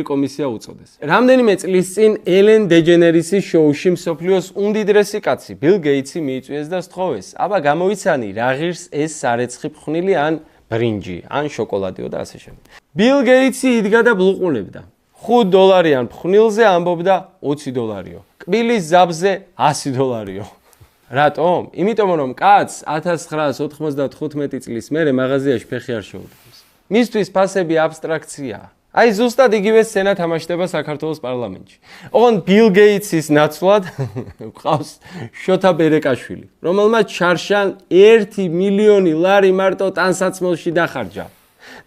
კომისია უწოდეს. რამდენიმე წლის წინ ელენ დეჯენერისის შოუში მსოფლიოს უმდიდრესი კაცი ბილ გეიტსი მიიწვიეს და სთხოვეს: "აბა გამოვიცანი, რა ღირს ეს სარეცხი ფხვნილი ან ბრინჯი, ან შოკოლადიო და ასე შემდეგ." ბილ გეიტსი იდგა და ბლუყუნებდა. $5 ფხვნილზე ამბობდა $20. კბილის ზაბზე $100. რატომ? იმიტომ რომ კაცს 1995 წლის მერე მაღაზიაში ფეხი არ შეუდგეს. მისთვის ფასები აბსტრაქციაა. აი ზუსტად იგივე სცენა თამაშდება საქართველოს პარლამენტში. ოღონდ ბილ გეიტსის ნაცვლად ყავს შოთა ბერეკაშვილი, რომელმაც შარშან $1 მილიონი მარტო ტანსაცმელში დახარჯა.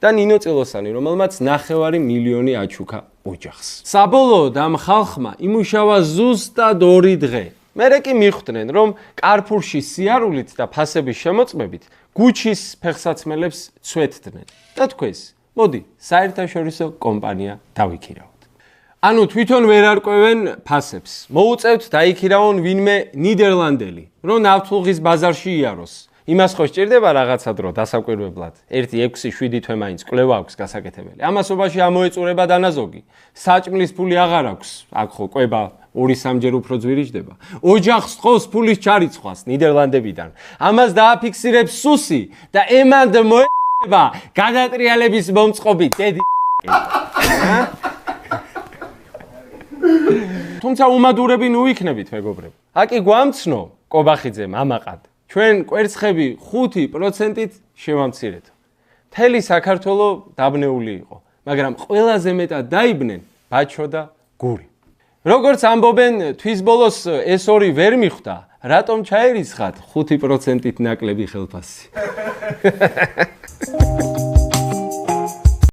და ნინო წილოსანი, რომელმაც $500,000 აჩუქა ოჯახს. საბოლოოდ ამ ხალხმა იმუშავა ზუსტად 2 დღე. მერე კი მიხვდნენ, რომ კარფურში სიარულით და ფასების შემოწმებით გუჩის ფეხსაცმელებს ცვეთდნენ. და თქვეს, მოდი, საერთაშორისო კომპანია დავიქირავთ. ანუ თვითონ ვერ არკვევენ ფასებს. მოუწევთ დაიქირავონ ვინმე ნიდერლანდელი, რომ ნავთლუღის ბაზარში იაროს. იმას ხო სჭირდება რაღაცა დრო დასაკვირვებლად. 1-6-7 თვე მაინც კვლევა აქვს გასაკეთებელი. ამასობაში ამოეწურება დანაზოგი. საჭმლის ფული აღარ აქვს. აქ ხო კვება 2-3ჯერ უფრო ძვირიჯდება. ოჯახს თხოვს ფულის ჩარიცხვას ნიდერლანდებიდან. ამას დააფიქსირებს სუსი და ემანდ მოება გადატრიალების მომწყობი დედი. თუმცა უმადურები ნუ იქნებით მეგობრები. აკი გვამცნო კობახიძე მამაყად. ჩვენ კვერცხები 5%-ით შევამცირეთ. მთელი საქართველო დაბნეული იყო, მაგრამ ყველაზე მეტად დაიბნენ ბაჩო და გური. როგორც ამბობენ, თვის ბოლოს ეს ორი ვერ მიხვდა, რატომ ჩაერისხათ 5%-ით ნაკლები ხელფასი.